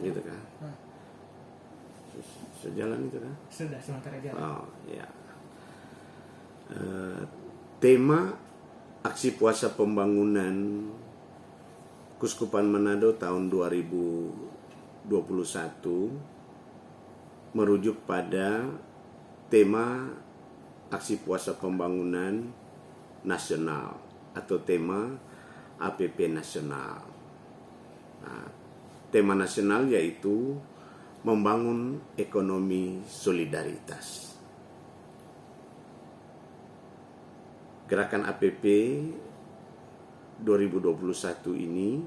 gitu kan. Sejalan itu kan? Sudah sementara jalan. Oh ya. Tema aksi puasa pembangunan Kuskupan Manado tahun 2021 merujuk pada tema aksi puasa pembangunan nasional atau tema APP nasional. Nah, tema nasional yaitu membangun ekonomi solidaritas. Gerakan APP 2021 ini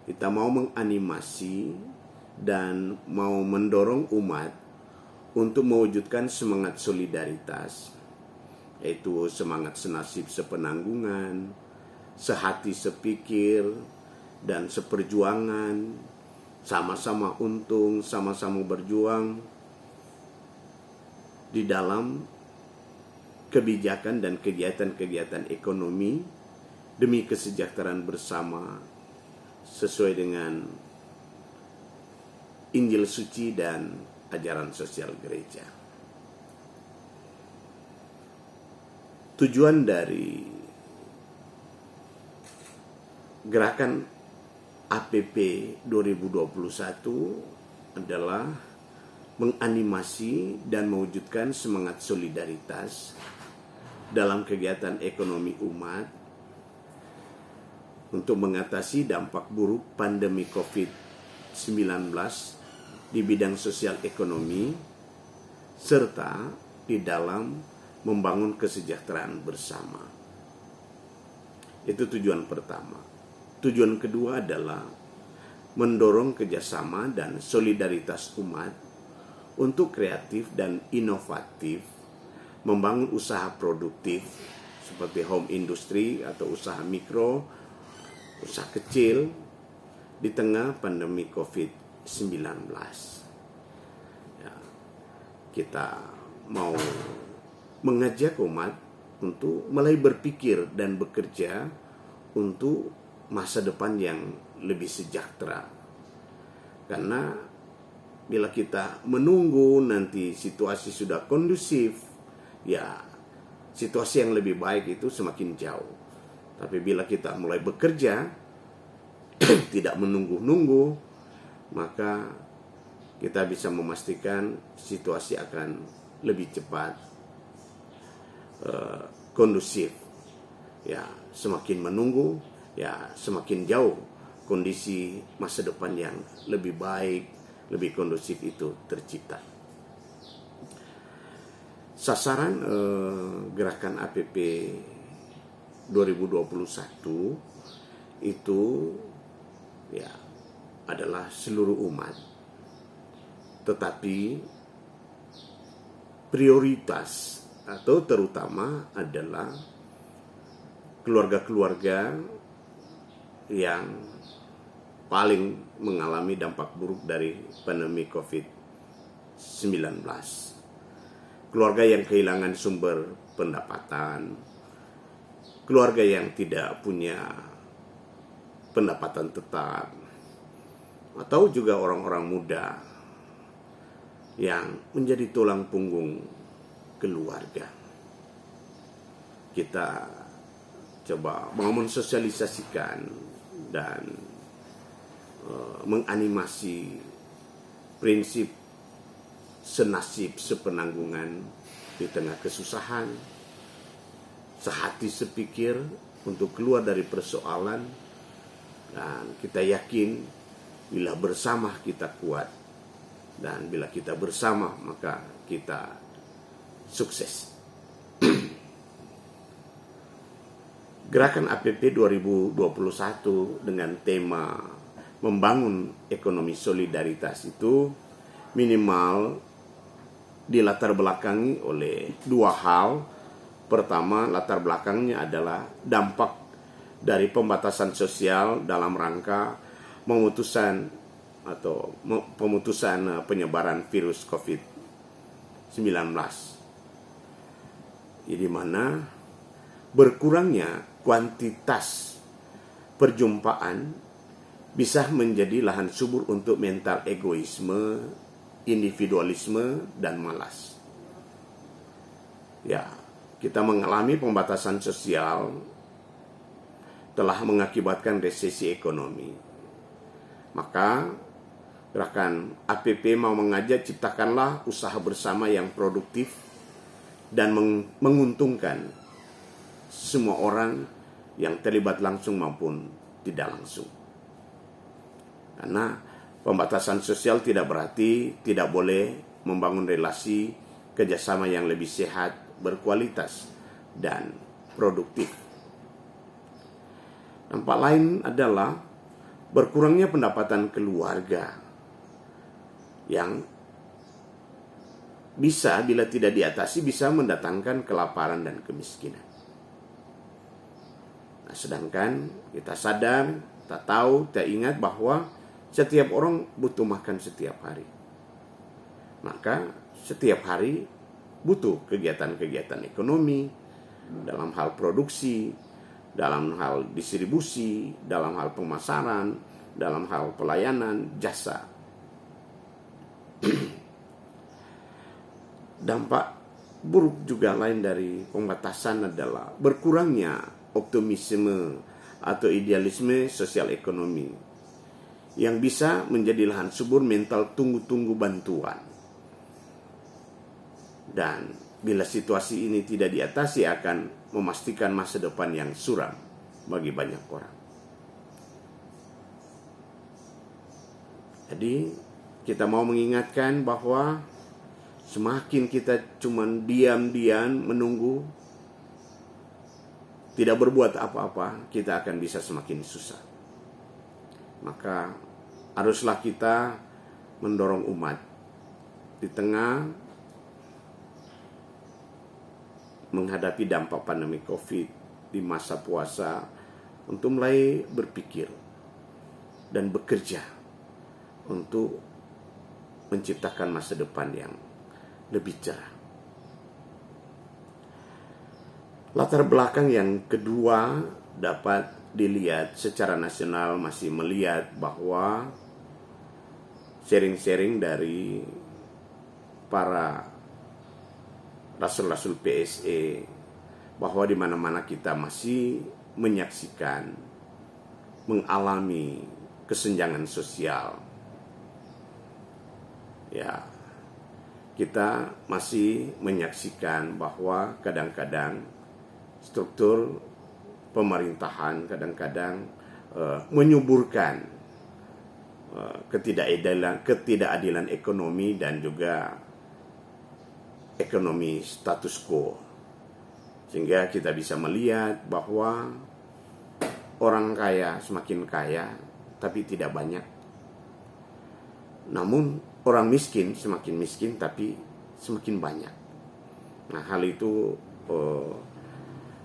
kita mau menganimasi dan mau mendorong umat untuk mewujudkan semangat solidaritas, yaitu semangat senasib sepenanggungan, sehati sepikir, dan seperjuangan, sama-sama untung, sama-sama berjuang di dalam kebijakan dan kegiatan-kegiatan ekonomi demi kesejahteraan bersama sesuai dengan Injil suci dan ajaran sosial gereja. Tujuan dari gerakan APP 2021 adalah menganimasi dan mewujudkan semangat solidaritas dalam kegiatan ekonomi umat untuk mengatasi dampak buruk pandemi COVID-19 di bidang sosial ekonomi serta di dalam membangun kesejahteraan bersama. Itu tujuan pertama. Tujuan kedua adalah mendorong kerjasama dan solidaritas umat untuk kreatif dan inovatif, membangun usaha produktif seperti home industry atau usaha mikro, usaha kecil di tengah pandemi COVID-19. Ya, kita mau mengajak umat untuk mulai berpikir dan bekerja untuk masa depan yang lebih sejahtera. Karena bila kita menunggu nanti situasi sudah kondusif, ya situasi yang lebih baik itu semakin jauh. Tapi bila kita mulai bekerja, tidak menunggu-nunggu, maka kita bisa memastikan situasi akan lebih cepat kondusif. Ya, semakin menunggu, ya semakin jauh kondisi masa depan yang lebih baik, lebih kondusif itu tercipta. Sasaran gerakan APP 2021 itu ya adalah seluruh umat, tetapi prioritas atau terutama adalah keluarga-keluarga yang paling mengalami dampak buruk dari pandemi COVID-19. Keluarga yang kehilangan sumber pendapatan, keluarga yang tidak punya pendapatan tetap, atau juga orang-orang muda yang menjadi tulang punggung keluarga. Kita coba mau mensosialisasikan dan menganimasi prinsip senasib sepenanggungan di tengah kesusahan, sehati sepikir untuk keluar dari persoalan, dan kita yakin bila bersama kita kuat, dan bila kita bersama maka kita sukses. Gerakan APP 2021 dengan tema membangun ekonomi solidaritas itu minimal dilatar belakangi oleh dua hal. Pertama, latar belakangnya adalah dampak dari pembatasan sosial dalam rangka pemutusan penyebaran virus COVID-19. Di mana berkurangnya kuantitas perjumpaan bisa menjadi lahan subur untuk mental egoisme, individualisme, dan malas. Ya, kita mengalami pembatasan sosial telah mengakibatkan resesi ekonomi. Maka gerakan APP mau mengajak ciptakanlah usaha bersama yang produktif dan menguntungkan semua orang yang terlibat langsung maupun tidak langsung. Karena pembatasan sosial tidak berarti tidak boleh membangun relasi kerjasama yang lebih sehat, berkualitas, dan produktif. Dampak lain adalah berkurangnya pendapatan keluarga yang bisa, bila tidak diatasi, bisa mendatangkan kelaparan dan kemiskinan. Nah, sedangkan kita sadar, kita tahu, kita ingat bahwa setiap orang butuh makan setiap hari. Maka setiap hari butuh kegiatan-kegiatan ekonomi dalam hal produksi, dalam hal distribusi, dalam hal pemasaran, dalam hal pelayanan, jasa. Dampak buruk juga lain dari pembatasan adalah berkurangnya optimisme atau idealisme sosial ekonomi yang bisa menjadi lahan subur mental tunggu-tunggu bantuan. Dan bila situasi ini tidak diatasi akan memastikan masa depan yang suram bagi banyak orang. Jadi kita mau mengingatkan bahwa semakin kita cuman diam-diam menunggu, tidak berbuat apa-apa, kita akan bisa semakin susah. Maka haruslah kita mendorong umat di tengah menghadapi dampak pandemi COVID di masa puasa untuk mulai berpikir dan bekerja untuk menciptakan masa depan yang lebih cerah. Latar belakang yang kedua dapat dilihat secara nasional, masih melihat bahwa sharing-sharing dari para rasul-rasul PSE bahwa di mana-mana kita masih menyaksikan, mengalami kesenjangan sosial. Ya, kita masih menyaksikan bahwa kadang-kadang struktur pemerintahan kadang-kadang menyuburkan ketidakadilan ekonomi dan juga ekonomi status quo, sehingga kita bisa melihat bahwa orang kaya semakin kaya tapi tidak banyak, namun orang miskin semakin miskin tapi semakin banyak. Nah, hal itu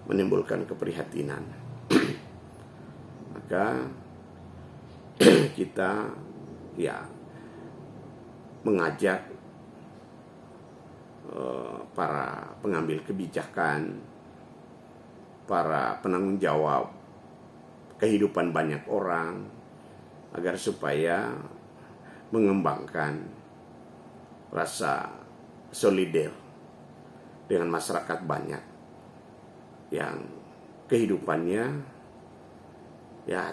menimbulkan keprihatinan. Maka kita mengajak para pengambil kebijakan, para penanggung jawab kehidupan banyak orang agar supaya mengembangkan rasa solider dengan masyarakat banyak yang kehidupannya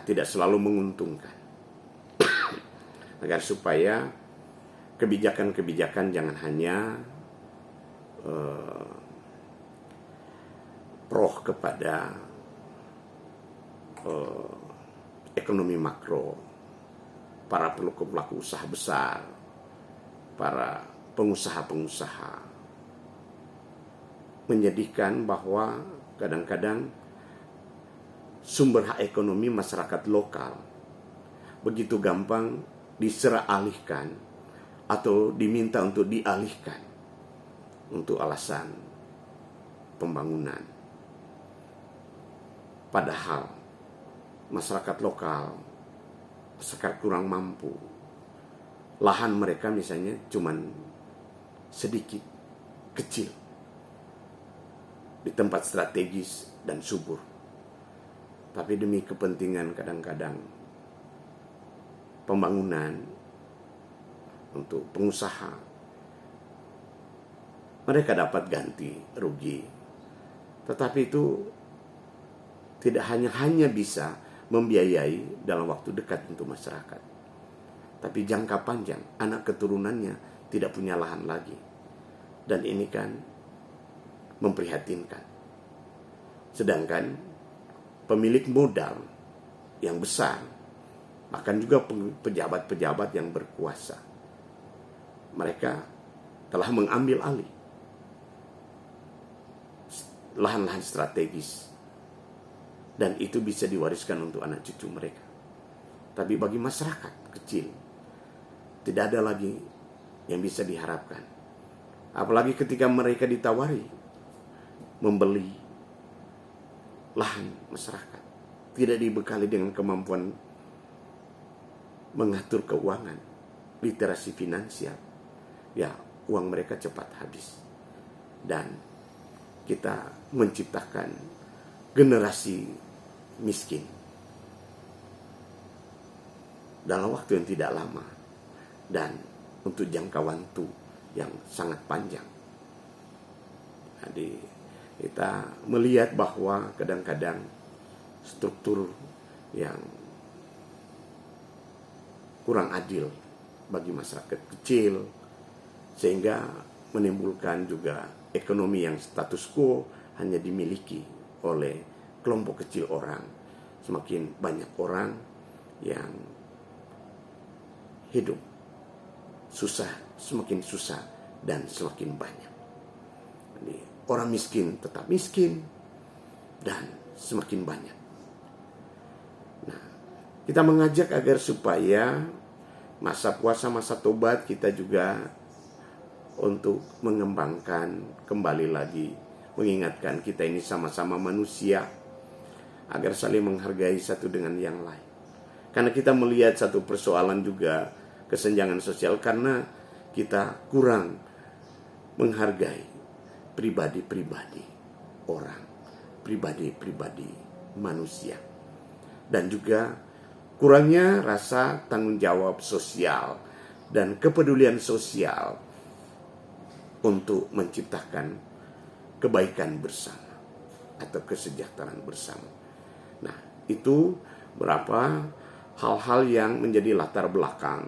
tidak selalu menguntungkan. Agar supaya kebijakan-kebijakan jangan hanya pro kepada ekonomi makro, para pelaku usaha besar, para pengusaha-pengusaha, menyedihkan bahwa kadang-kadang sumber hak ekonomi masyarakat lokal begitu gampang diserah alihkan atau diminta untuk dialihkan untuk alasan pembangunan. Padahal masyarakat lokal, masyarakat kurang mampu, lahan mereka misalnya cuman sedikit, kecil, di tempat strategis dan subur. Tapi demi kepentingan kadang-kadang pembangunan, untuk pengusaha, mereka dapat ganti rugi. Tetapi itu tidak hanya bisa membiayai dalam waktu dekat untuk masyarakat. Tapi jangka panjang, anak keturunannya tidak punya lahan lagi. Dan ini kan memprihatinkan. Sedangkan pemilik modal yang besar, bahkan juga pejabat-pejabat yang berkuasa, mereka telah mengambil alih lahan-lahan strategis, dan itu bisa diwariskan untuk anak cucu mereka. Tapi bagi masyarakat kecil, tidak ada lagi yang bisa diharapkan. Apalagi ketika mereka ditawari membeli lahan masyarakat, tidak dibekali dengan kemampuan mengatur keuangan, literasi finansial, ya uang mereka cepat habis. Dan kita menciptakan generasi miskin dalam waktu yang tidak lama dan untuk jangka waktu yang sangat panjang. Jadi kita melihat bahwa kadang-kadang struktur yang kurang adil bagi masyarakat kecil, sehingga menimbulkan juga ekonomi yang status quo hanya dimiliki oleh kelompok kecil orang. Semakin banyak orang yang hidup susah, semakin susah dan semakin banyak. Jadi, orang miskin tetap miskin dan semakin banyak. Nah, kita mengajak agar supaya masa puasa, masa tobat kita juga untuk mengembangkan kembali lagi, mengingatkan kita ini sama-sama manusia, agar saling menghargai satu dengan yang lain. Karena kita melihat satu persoalan juga kesenjangan sosial, karena kita kurang menghargai pribadi-pribadi orang, pribadi-pribadi manusia, dan juga kurangnya rasa tanggung jawab sosial dan kepedulian sosial untuk menciptakan kebaikan bersama atau kesejahteraan bersama. Nah, itu berapa hal-hal yang menjadi latar belakang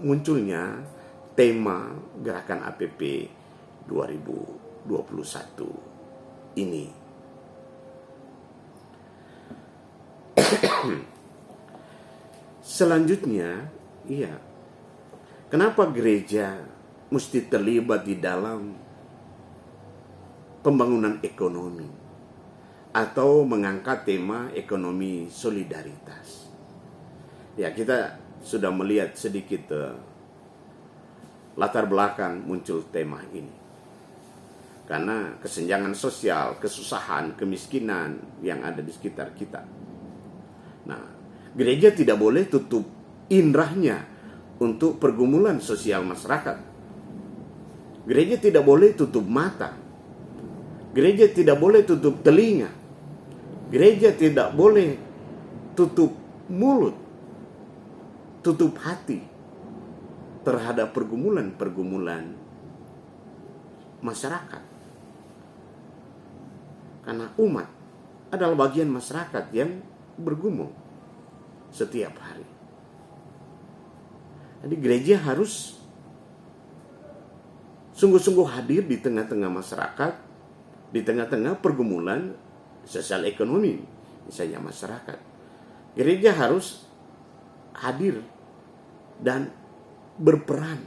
munculnya tema Gerakan APP 2021 ini. Selanjutnya, kenapa gereja mesti terlibat di dalam pembangunan ekonomi atau mengangkat tema ekonomi solidaritas? Ya, kita sudah melihat sedikit latar belakang muncul tema ini. Karena kesenjangan sosial, kesusahan, kemiskinan yang ada di sekitar kita. Nah, gereja tidak boleh tutup indahnya untuk pergumulan sosial masyarakat. Gereja tidak boleh tutup mata. Gereja tidak boleh tutup telinga. Gereja tidak boleh tutup mulut, tutup hati terhadap pergumulan-pergumulan masyarakat. Karena umat adalah bagian masyarakat yang bergumul setiap hari. Jadi gereja harus sungguh-sungguh hadir di tengah-tengah masyarakat, di tengah-tengah pergumulan sosial ekonomi, misalnya masyarakat. Gereja harus hadir dan berperan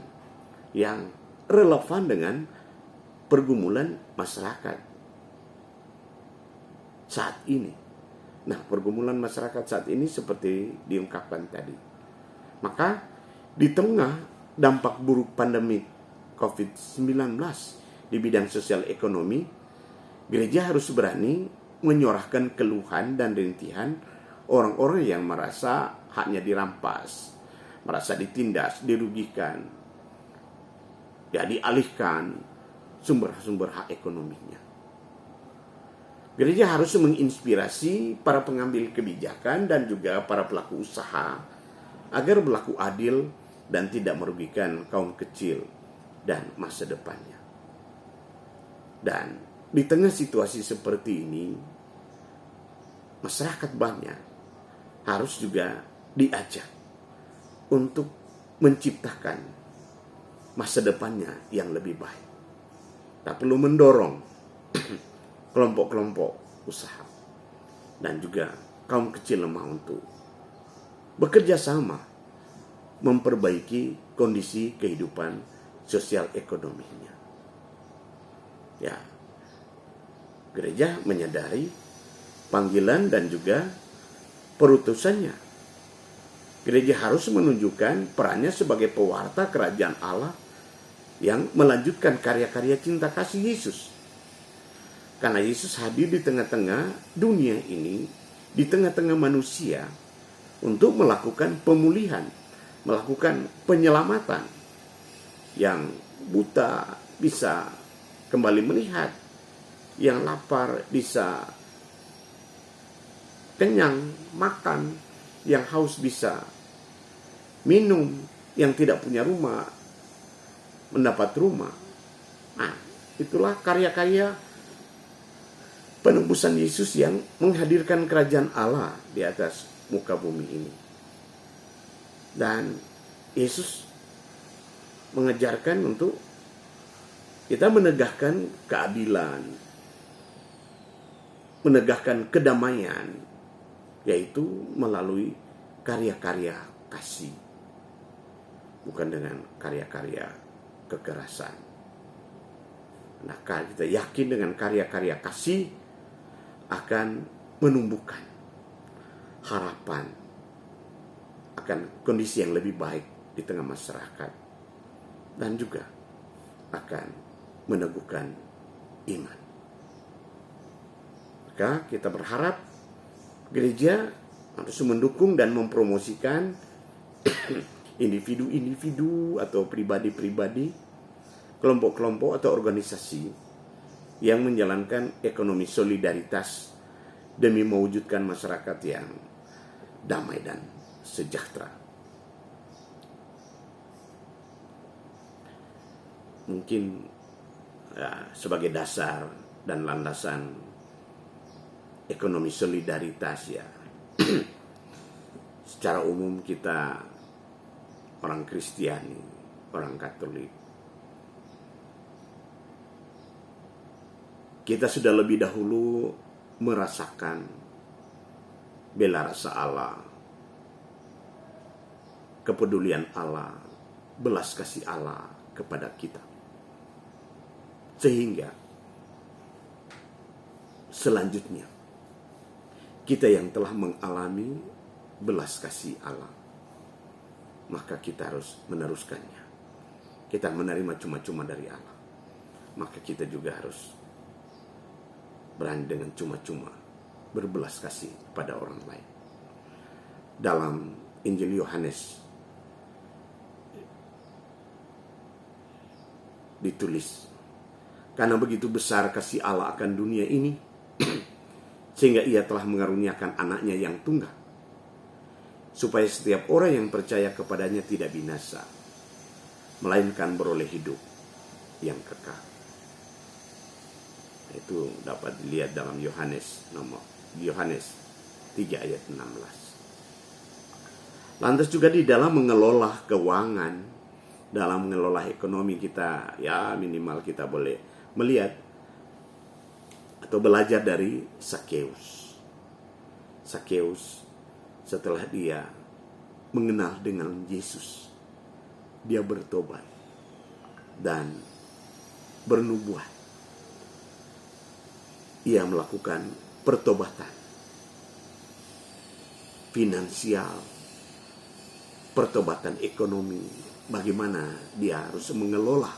yang relevan dengan pergumulan masyarakat saat ini. Nah, pergumulan masyarakat saat ini seperti diungkapkan tadi. Maka di tengah dampak buruk pandemi COVID-19 di bidang sosial ekonomi, gereja harus berani menyuarakan keluhan dan rintihan orang-orang yang merasa haknya dirampas, merasa ditindas, dirugikan, ya dialihkan sumber-sumber hak ekonominya. Gereja harus menginspirasi para pengambil kebijakan dan juga para pelaku usaha agar berlaku adil dan tidak merugikan kaum kecil dan masa depannya. Dan di tengah situasi seperti ini, masyarakat banyak harus juga diajak untuk menciptakan masa depannya yang lebih baik. Tak perlu mendorong kelompok-kelompok usaha dan juga kaum kecil lemah untuk bekerja sama memperbaiki kondisi kehidupan sosial ekonominya. Ya, gereja menyadari panggilan dan juga perutusannya. Gereja harus menunjukkan perannya sebagai pewarta kerajaan Allah yang melanjutkan karya-karya cinta kasih Yesus. Karena Yesus hadir di tengah-tengah dunia ini, di tengah-tengah manusia, untuk melakukan pemulihan, melakukan penyelamatan. Yang buta bisa kembali melihat, yang lapar bisa kenyang, makan, yang haus bisa minum, yang tidak punya rumah mendapat rumah. Nah, itulah karya-karya penebusan Yesus yang menghadirkan kerajaan Allah di atas muka bumi ini. Dan Yesus mengajarkan untuk kita menegakkan keadilan, menegakkan kedamaian, yaitu melalui karya-karya kasih, bukan dengan karya-karya kekerasan. Nah, kita yakin dengan karya-karya kasih akan menumbuhkan harapan akan kondisi yang lebih baik di tengah masyarakat, dan juga akan meneguhkan iman. Maka kita berharap gereja harus mendukung dan mempromosikan individu-individu atau pribadi-pribadi, kelompok-kelompok atau organisasi yang menjalankan ekonomi solidaritas demi mewujudkan masyarakat yang damai dan sejahtera. Mungkin sebagai dasar dan landasan ekonomi solidaritas, ya, secara umum kita orang Kristiani, orang Katolik, kita sudah lebih dahulu merasakan bela rasa Allah, kepedulian Allah, belas kasih Allah kepada kita. Sehingga selanjutnya kita yang telah mengalami belas kasih Allah, maka kita harus meneruskannya. Kita menerima cuma-cuma dari Allah, maka kita juga harus berani dengan cuma-cuma berbelas kasih pada orang lain. Dalam Injil Yohanes ditulis, karena begitu besar kasih Allah akan dunia ini, sehingga ia telah mengaruniakan anaknya yang tunggal, supaya setiap orang yang percaya kepadanya tidak binasa, melainkan beroleh hidup yang kekal. Itu dapat dilihat dalam Yohanes 3 ayat 16. Lantas juga di dalam mengelola keuangan, dalam mengelola ekonomi kita, ya minimal kita boleh melihat atau belajar dari Sakeus. Sakeus setelah dia mengenal dengan Yesus, dia bertobat dan bernubuat. Ia melakukan pertobatan finansial, pertobatan ekonomi, bagaimana dia harus mengelola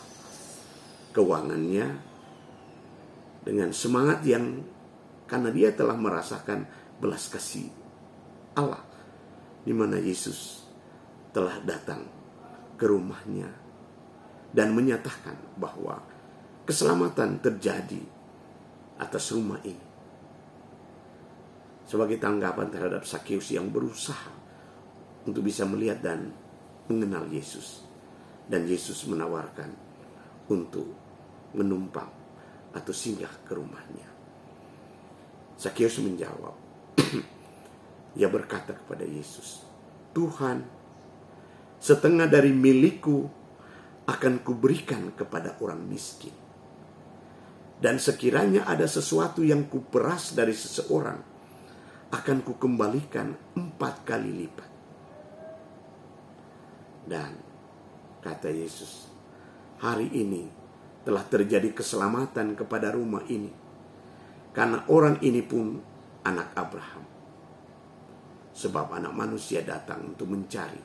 keuangannya dengan semangat yang, karena dia telah merasakan belas kasih Allah, di mana Yesus telah datang ke rumahnya dan menyatakan bahwa keselamatan terjadi atas rumah ini. Sebagai tanggapan terhadap Sakeus yang berusaha untuk bisa melihat dan mengenal Yesus. Dan Yesus menawarkan untuk menumpang atau singgah ke rumahnya. Zakeus menjawab, ia berkata kepada Yesus, "Tuhan, setengah dari milikku akan kuberikan kepada orang miskin. Dan sekiranya ada sesuatu yang kuperas dari seseorang, akan kukembalikan 4 kali lipat." Dan kata Yesus, hari ini telah terjadi keselamatan kepada rumah ini, karena orang ini pun anak Abraham. Sebab anak manusia datang untuk mencari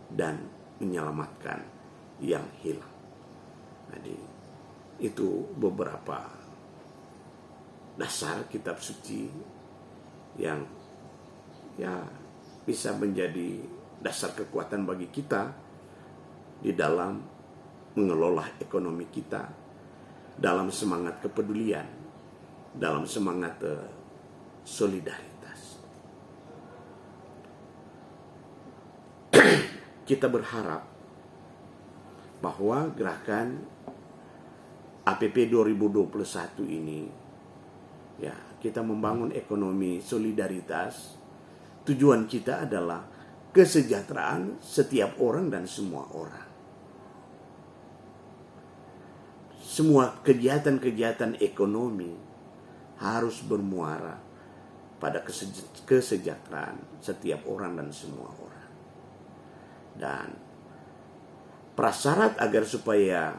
dan menyelamatkan yang hilang. Jadi itu beberapa dasar kitab suci yang bisa menjadi dasar kekuatan bagi kita di dalam mengelola ekonomi kita, dalam semangat kepedulian, dalam semangat solidaritas. Kita berharap bahwa gerakan APP 2021 ini, kita membangun ekonomi solidaritas. Tujuan kita adalah kesejahteraan setiap orang dan semua orang. Semua kegiatan-kegiatan ekonomi harus bermuara pada kesejahteraan setiap orang dan semua orang. Dan prasyarat agar supaya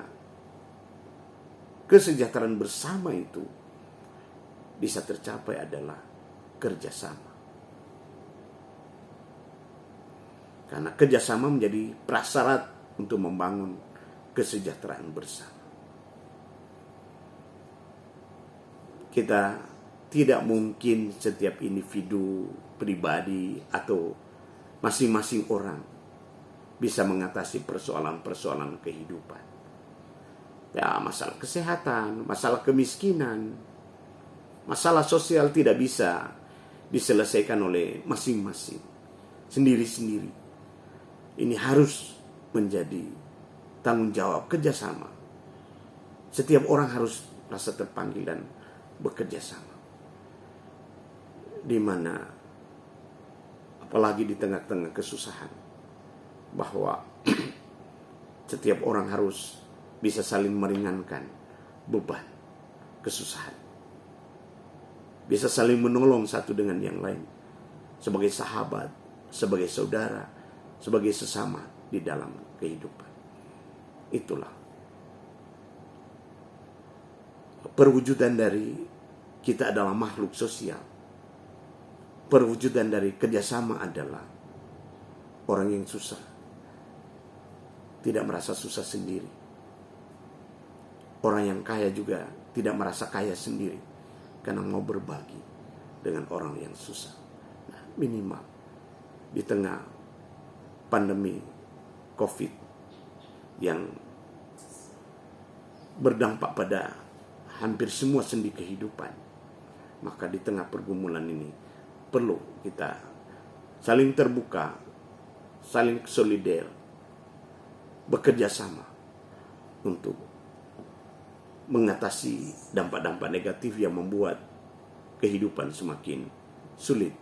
kesejahteraan bersama itu bisa tercapai adalah kerjasama. Karena kerjasama menjadi prasyarat untuk membangun kesejahteraan bersama. Kita tidak mungkin setiap individu, pribadi, atau masing-masing orang bisa mengatasi persoalan-persoalan kehidupan. Masalah kesehatan, masalah kemiskinan, masalah sosial tidak bisa diselesaikan oleh masing-masing, sendiri-sendiri. Ini harus menjadi tanggung jawab kerjasama. Setiap orang harus merasa terpanggil dan bekerja sama. Di mana apalagi di tengah-tengah kesusahan, bahwa setiap orang harus bisa saling meringankan beban kesusahan. Bisa saling menolong satu dengan yang lain, sebagai sahabat, sebagai saudara, sebagai sesama di dalam kehidupan. Itulah perwujudan dari kita adalah makhluk sosial. Perwujudan dari kerjasama adalah orang yang susah tidak merasa susah sendiri. Orang yang kaya juga tidak merasa kaya sendiri, karena mau berbagi dengan orang yang susah. Nah, minimal di tengah pandemi COVID yang berdampak pada hampir semua sendi kehidupan, maka di tengah pergumulan ini perlu kita saling terbuka, saling solider, bekerja sama untuk mengatasi dampak-dampak negatif yang membuat kehidupan semakin sulit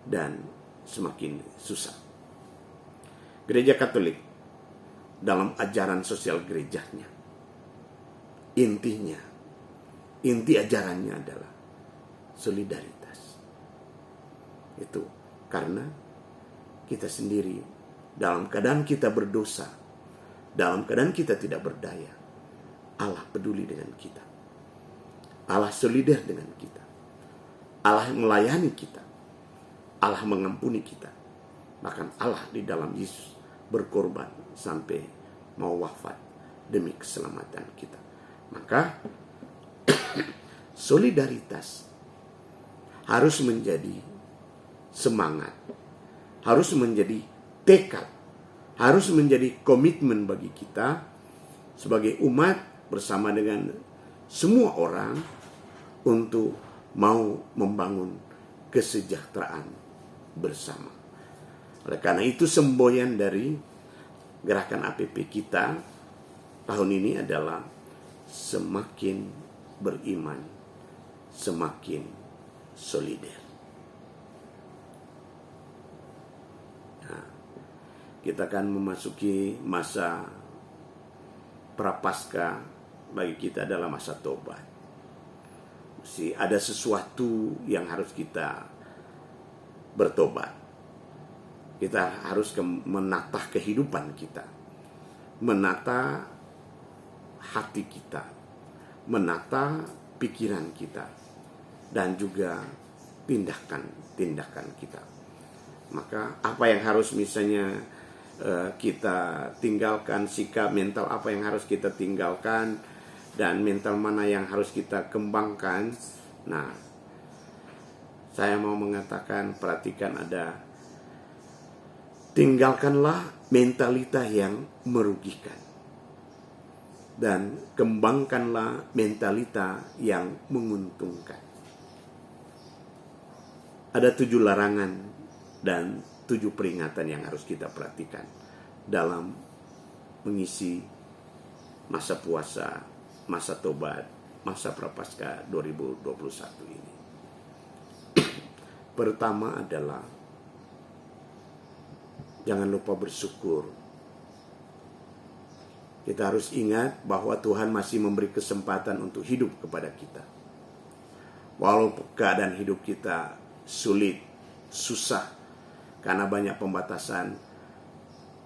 dan semakin susah. Gereja Katolik dalam ajaran sosial gerejanya, inti ajarannya adalah solidaritas. Itu karena kita sendiri dalam keadaan kita berdosa, dalam keadaan kita tidak berdaya, Allah peduli dengan kita. Allah solider dengan kita. Allah melayani kita. Allah mengampuni kita. Bahkan Allah di dalam Yesus berkorban sampai mau wafat demi keselamatan kita. Maka solidaritas harus menjadi semangat, harus menjadi tekad, harus menjadi komitmen bagi kita sebagai umat bersama dengan semua orang untuk mau membangun kesejahteraan bersama. Oleh karena itu semboyan dari gerakan APP kita tahun ini adalah semakin beriman, semakin solider. Nah, kita akan memasuki masa prapaskah, bagi kita adalah masa tobat. Mesti ada sesuatu yang harus kita bertobat. Kita harus menata kehidupan kita, menata hati kita, menata pikiran kita, dan juga tindakan kita. Maka apa yang harus misalnya kita tinggalkan, sikap mental apa yang harus kita tinggalkan, dan mental mana yang harus kita kembangkan. Nah, saya mau mengatakan, perhatikan, ada tinggalkanlah mentalitas yang merugikan dan kembangkanlah mentalitas yang menguntungkan. Ada 7 larangan dan 7 peringatan yang harus kita perhatikan dalam mengisi masa puasa, masa tobat, masa prapaskah 2021 ini. Pertama adalah jangan lupa bersyukur. Kita harus ingat bahwa Tuhan masih memberi kesempatan untuk hidup kepada kita. Walaupun keadaan hidup kita sulit, susah, karena banyak pembatasan,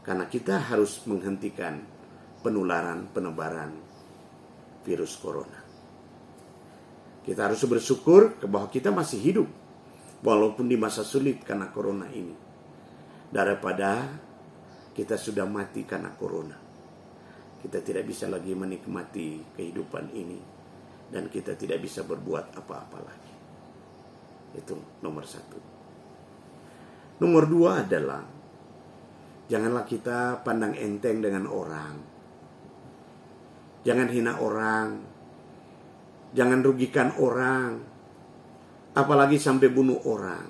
karena kita harus menghentikan penebaran virus corona. Kita harus bersyukur bahwa kita masih hidup, walaupun di masa sulit karena corona ini, daripada kita sudah mati karena corona. Kita tidak bisa lagi menikmati kehidupan ini, dan kita tidak bisa berbuat apa-apa lagi. Itu nomor 1. Nomor 2 adalah janganlah kita pandang enteng dengan orang. Jangan hina orang, jangan rugikan orang, apalagi sampai bunuh orang.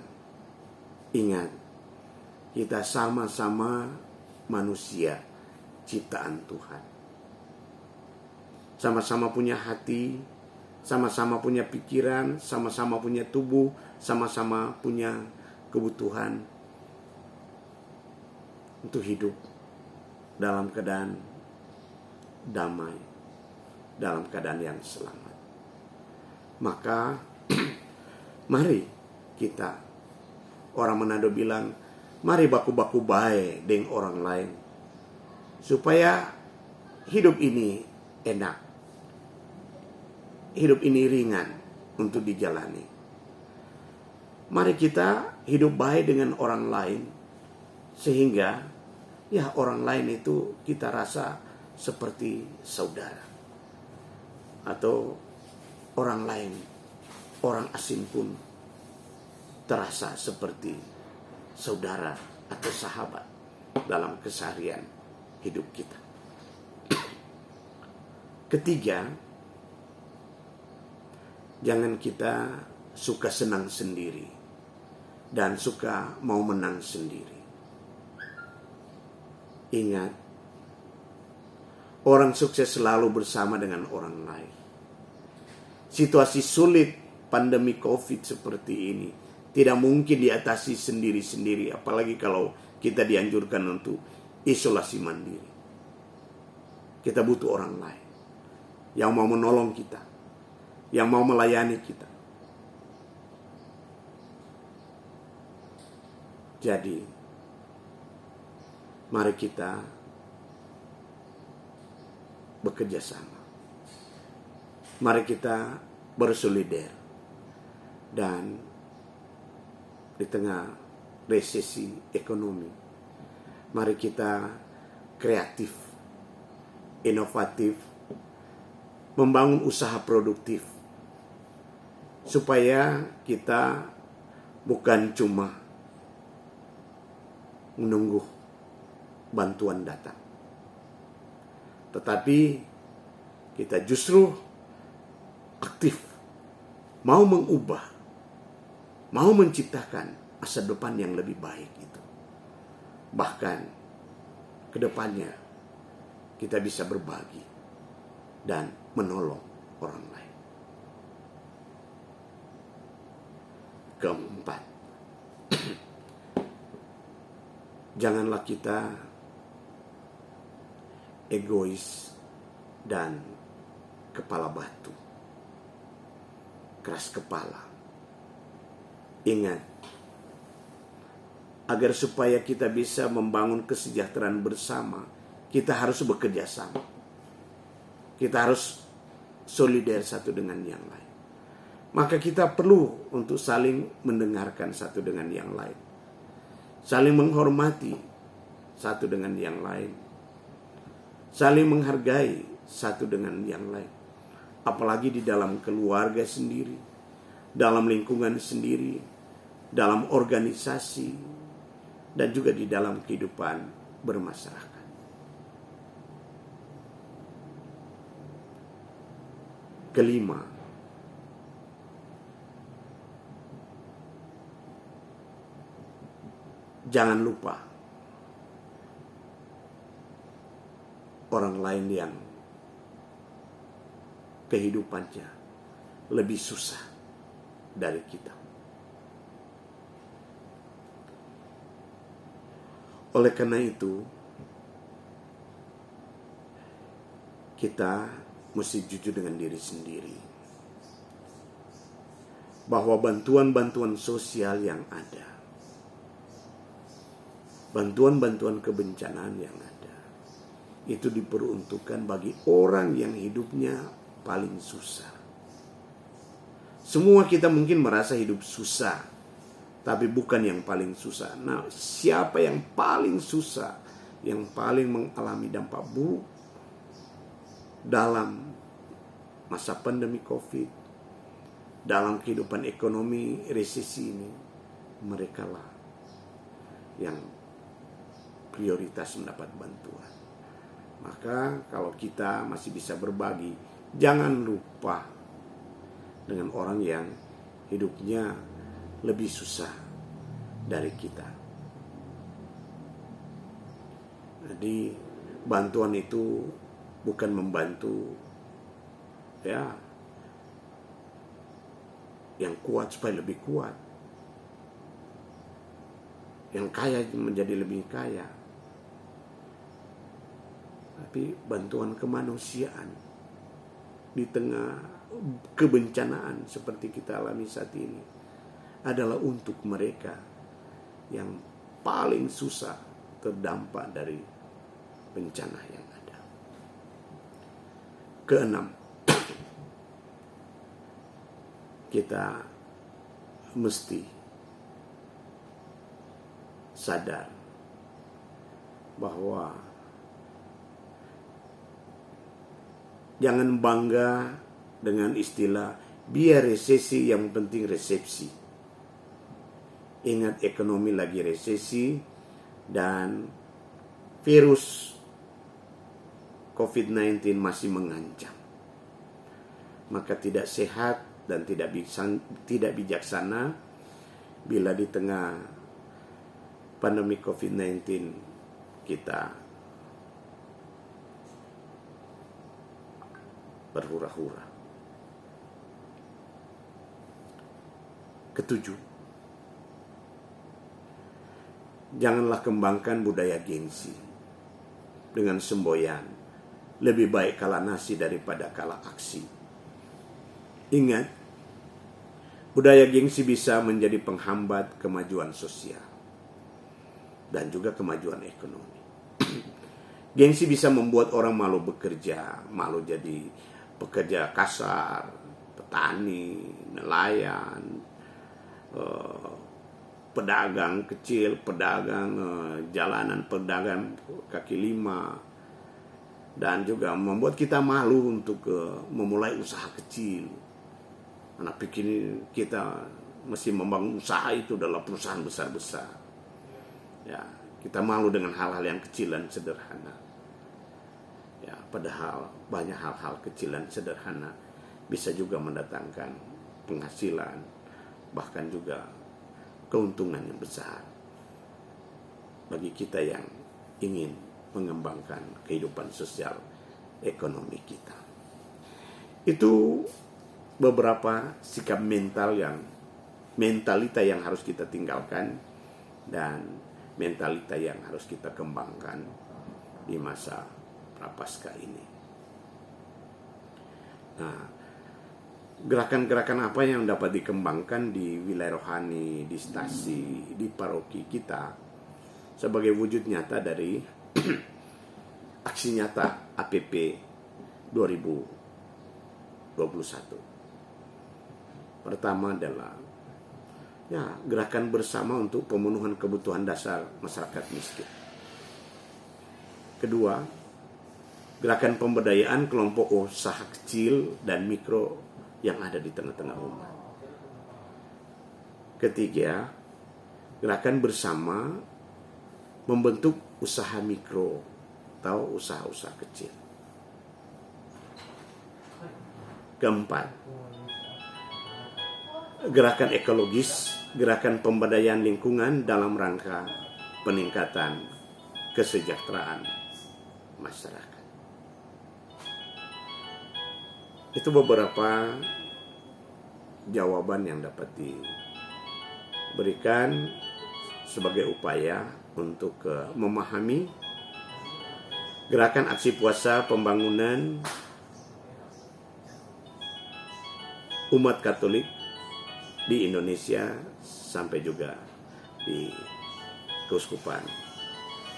Ingat, kita sama-sama manusia ciptaan Tuhan. Sama-sama punya hati, sama-sama punya pikiran, sama-sama punya tubuh, sama-sama punya kebutuhan untuk hidup dalam keadaan damai, dalam keadaan yang selamat. Maka mari kita, orang Manado bilang, mari baku-baku bae dengan orang lain, supaya hidup ini enak, hidup ini ringan untuk dijalani. Mari kita hidup baik dengan orang lain, sehingga ya orang lain itu kita rasa seperti saudara. Atau orang lain, orang asing pun terasa seperti saudara atau sahabat dalam keseharian hidup kita. Ketiga, jangan kita suka senang sendiri dan suka mau menang sendiri. Ingat, orang sukses selalu bersama dengan orang lain. Situasi sulit pandemi COVID seperti ini tidak mungkin diatasi sendiri-sendiri, apalagi kalau kita dianjurkan untuk isolasi mandiri. Kita butuh orang lain yang mau menolong kita, yang mau melayani kita. Jadi, mari kita bekerja sama. Mari kita bersolider. Dan di tengah resesi ekonomi, mari kita kreatif, inovatif, membangun usaha produktif, supaya kita bukan cuma menunggu bantuan datang, tetapi kita justru aktif, mau mengubah, mau menciptakan masa depan yang lebih baik itu. Bahkan ke depannya kita bisa berbagi dan menolong orang lain. Keempat, janganlah kita egois dan kepala batu, keras kepala. Ingat, agar supaya kita bisa membangun kesejahteraan bersama, kita harus bekerja sama. Kita harus solidar satu dengan yang lain. Maka kita perlu untuk saling mendengarkan satu dengan yang lain. Saling menghormati satu dengan yang lain. Saling menghargai satu dengan yang lain. Apalagi di dalam keluarga sendiri, dalam lingkungan sendiri, dalam organisasi, dan juga di dalam kehidupan bermasyarakat. Kelima, jangan lupa orang lain yang kehidupannya lebih susah dari kita. Oleh karena itu, kita mesti jujur dengan diri sendiri bahwa bantuan-bantuan sosial yang ada, bantuan-bantuan kebencanaan yang ada, itu diperuntukkan bagi orang yang hidupnya paling susah. Semua kita mungkin merasa hidup susah, tapi bukan yang paling susah. Nah, siapa yang paling susah, yang paling mengalami dampak buruk dalam masa pandemi COVID, dalam kehidupan ekonomi resesi ini, merekalah yang prioritas mendapat bantuan. Maka kalau kita masih bisa berbagi, jangan lupa dengan orang yang hidupnya lebih susah dari kita. Jadi bantuan itu bukan membantu ya yang kuat supaya lebih kuat, yang kaya menjadi lebih kaya, tapi bantuan kemanusiaan di tengah kebencanaan seperti kita alami saat ini adalah untuk mereka yang paling susah terdampak dari bencana yang ada. Keenam, kita mesti sadar bahwa jangan bangga dengan istilah biar resesi, yang penting resepsi. Ingat, ekonomi lagi resesi dan virus COVID-19 masih mengancam. Maka tidak sehat dan tidak bijaksana bila di tengah pandemi COVID-19 kita berhura-hura. Ketujuh, janganlah kembangkan budaya gengsi dengan semboyan, lebih baik kalah nasi daripada kalah aksi. Ingat, budaya gengsi bisa menjadi penghambat kemajuan sosial dan juga kemajuan ekonomi. Gengsi bisa membuat orang malu bekerja, malu jadi pekerja kasar, petani, nelayan, pedagang kecil, pedagang jalanan, pedagang kaki lima, dan juga membuat kita malu untuk memulai usaha kecil. Anak pikir kita mesti membangun usaha itu adalah perusahaan besar-besar. Ya, kita malu dengan hal-hal yang kecil dan sederhana. Ya, padahal banyak hal-hal kecil dan sederhana bisa juga mendatangkan penghasilan, bahkan juga keuntungan yang besar. bagi kita yang ingin mengembangkan kehidupan sosial ekonomi kita. Itu beberapa sikap mentalita yang harus kita tinggalkan dan mentalita yang harus kita kembangkan di masa prapaskah ini. Nah, gerakan-gerakan apa yang dapat dikembangkan di wilayah rohani, di stasi, di paroki kita sebagai wujud nyata dari aksi nyata APP 2021. Pertama adalah gerakan bersama untuk pemenuhan kebutuhan dasar masyarakat miskin. Kedua, gerakan pemberdayaan kelompok usaha kecil dan mikro yang ada di tengah-tengah umat. Ketiga, gerakan bersama membentuk usaha mikro atau usaha-usaha kecil. Keempat, gerakan ekologis, gerakan pemberdayaan lingkungan dalam rangka peningkatan kesejahteraan masyarakat. Itu beberapa jawaban yang dapat diberikan sebagai upaya untuk memahami gerakan aksi puasa pembangunan umat Katolik di Indonesia sampai juga di Keuskupan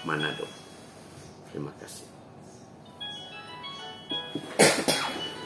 Manado. Terima kasih.